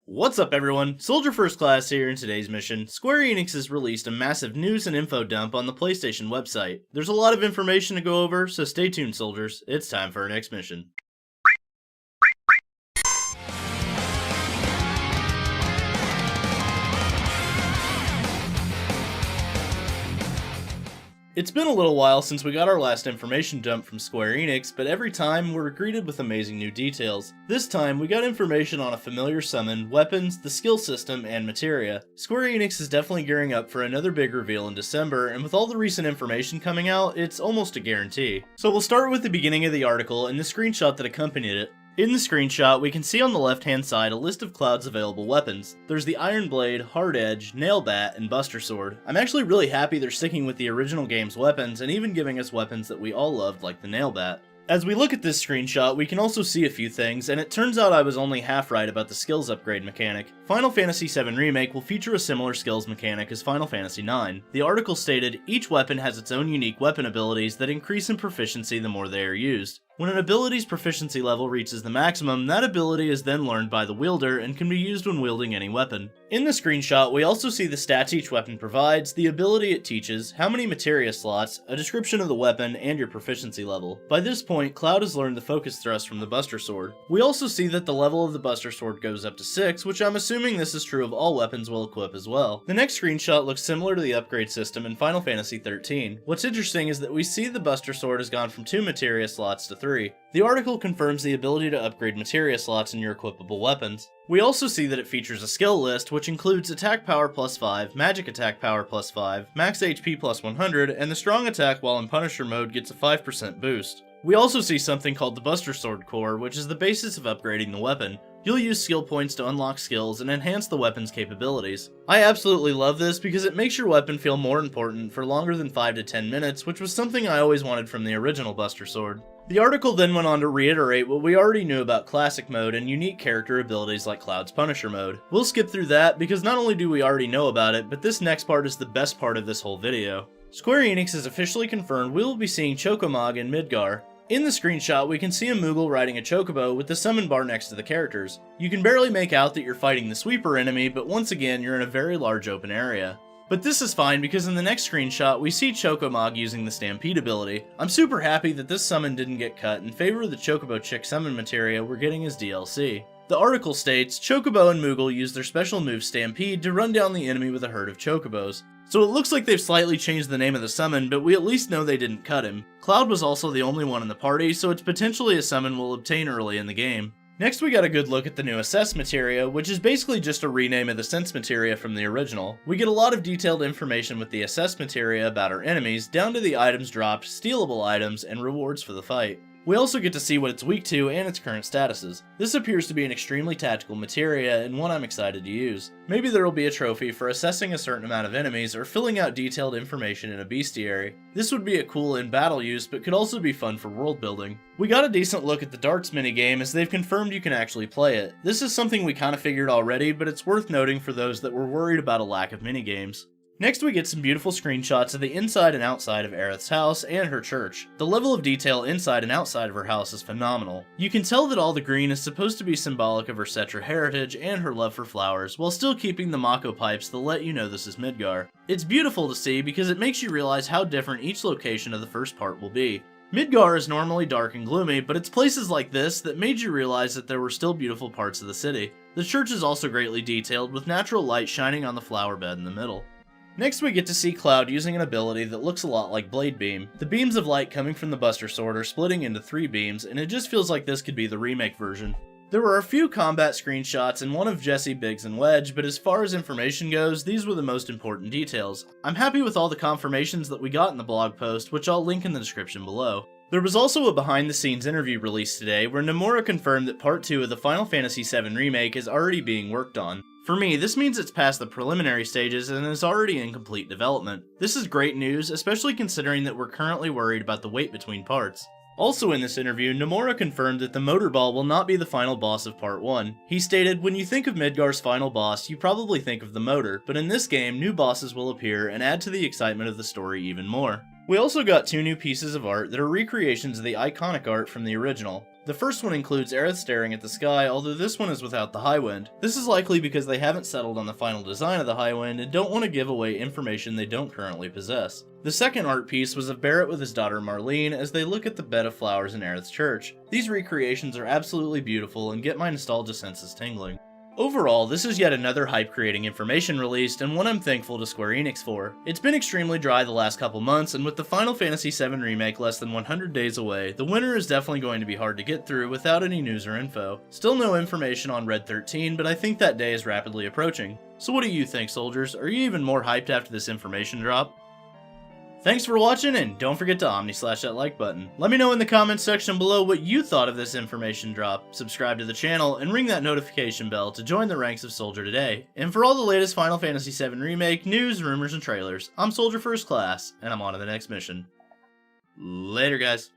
What's up everyone, Soldier First Class here. In today's mission, Square Enix has released a massive news and info dump on the PlayStation website. There's a lot of information to go over, so stay tuned soldiers, it's time for our next mission. It's been a little while since we got our last information dump from Square Enix, but every time we're greeted with amazing new details. This time, we got information on a familiar summon, weapons, the skill system, and materia. Square Enix is definitely gearing up for another big reveal in December, and with all the recent information coming out, it's almost a guarantee. So we'll start with the beginning of the article and the screenshot that accompanied it. In the screenshot, we can see on the left-hand side a list of Cloud's available weapons. There's the Iron Blade, Hard Edge, Nail Bat, and Buster Sword. I'm actually really happy they're sticking with the original game's weapons and even giving us weapons that we all loved like the Nail Bat. As we look at this screenshot, we can also see a few things, and it turns out I was only half right about the skills upgrade mechanic. Final Fantasy VII Remake will feature a similar skills mechanic as Final Fantasy IX. The article stated, each weapon has its own unique weapon abilities that increase in proficiency the more they are used. When an ability's proficiency level reaches the maximum, that ability is then learned by the wielder and can be used when wielding any weapon. In the screenshot, we also see the stats each weapon provides, the ability it teaches, how many materia slots, a description of the weapon, and your proficiency level. By this point, Cloud has learned the focus thrust from the Buster Sword. We also see that the level of the Buster Sword goes up to 6, which I'm assuming this is true of all weapons we'll equip as well. The next screenshot looks similar to the upgrade system in Final Fantasy XIII. What's interesting is that we see the Buster Sword has gone from 2 materia slots to 3. The article confirms the ability to upgrade materia slots in your equipable weapons. We also see that it features a skill list, which includes attack power plus 5, magic attack power plus 5, max HP plus 100, and the strong attack while in Punisher mode gets a 5% boost. We also see something called the Buster Sword Core, which is the basis of upgrading the weapon. You'll use skill points to unlock skills and enhance the weapon's capabilities. I absolutely love this because it makes your weapon feel more important for longer than 5 to 10 minutes, which was something I always wanted from the original Buster Sword. The article then went on to reiterate what we already knew about Classic Mode and unique character abilities like Cloud's Punisher Mode. We'll skip through that because not only do we already know about it, but this next part is the best part of this whole video. Square Enix has officially confirmed we will be seeing Chocomog in Midgar. In the screenshot, we can see a moogle riding a chocobo with the summon bar next to the characters. You can barely make out that you're fighting the sweeper enemy, but once again, you're in a very large open area. But this is fine because in the next screenshot, we see Chocomog using the Stampede ability. I'm super happy that this summon didn't get cut in favor of the Chocobo Chick summon materia we're getting as DLC. The article states, Chocobo and Moogle use their special move Stampede to run down the enemy with a herd of Chocobos. So it looks like they've slightly changed the name of the summon, but we at least know they didn't cut him. Cloud was also the only one in the party, so it's potentially a summon we'll obtain early in the game. Next we got a good look at the new Assess materia, which is basically just a rename of the Sense materia from the original. We get a lot of detailed information with the Assess materia about our enemies, down to the items dropped, stealable items, and rewards for the fight. We also get to see what it's weak to and its current statuses. This appears to be an extremely tactical materia and one I'm excited to use. Maybe there will be a trophy for assessing a certain amount of enemies or filling out detailed information in a bestiary. This would be a cool in-battle use but could also be fun for world building. We got a decent look at the darts minigame as they've confirmed you can actually play it. This is something we kinda figured already, but it's worth noting for those that were worried about a lack of minigames. Next we get some beautiful screenshots of the inside and outside of Aerith's house and her church. The level of detail inside and outside of her house is phenomenal. You can tell that all the green is supposed to be symbolic of her Cetra heritage and her love for flowers, while still keeping the Mako pipes that let you know this is Midgar. It's beautiful to see because it makes you realize how different each location of the first part will be. Midgar is normally dark and gloomy, but it's places like this that made you realize that there were still beautiful parts of the city. The church is also greatly detailed, with natural light shining on the flower bed in the middle. Next we get to see Cloud using an ability that looks a lot like Blade Beam. The beams of light coming from the Buster Sword are splitting into 3 beams, and it just feels like this could be the remake version. There were a few combat screenshots and one of Jesse, Biggs, and Wedge, but as far as information goes, these were the most important details. I'm happy with all the confirmations that we got in the blog post, which I'll link in the description below. There was also a behind-the-scenes interview released today where Nomura confirmed that Part 2 of the Final Fantasy VII Remake is already being worked on. For me, this means it's past the preliminary stages and is already in complete development. This is great news, especially considering that we're currently worried about the wait between parts. Also in this interview, Nomura confirmed that the Motor Ball will not be the final boss of Part 1. He stated, when you think of Midgar's final boss, you probably think of the motor, but in this game, new bosses will appear and add to the excitement of the story even more. We also got 2 new pieces of art that are recreations of the iconic art from the original. The first one includes Aerith staring at the sky, although this one is without the high wind. This is likely because they haven't settled on the final design of the high wind and don't want to give away information they don't currently possess. The second art piece was of Barrett with his daughter Marlene as they look at the bed of flowers in Aerith's church. These recreations are absolutely beautiful and get my nostalgia senses tingling. Overall, this is yet another hype-creating information released, and one I'm thankful to Square Enix for. It's been extremely dry the last couple months, and with the Final Fantasy VII Remake less than 100 days away, the winter is definitely going to be hard to get through without any news or info. Still no information on Red 13, but I think that day is rapidly approaching. So what do you think, soldiers? Are you even more hyped after this information drop? Thanks for watching, and don't forget to Omni-slash that like button. Let me know in the comments section below what you thought of this information drop, subscribe to the channel, and ring that notification bell to join the ranks of Soldier today. And for all the latest Final Fantasy VII Remake news, rumors, and trailers, I'm Soldier First Class, and I'm on to the next mission. Later, guys.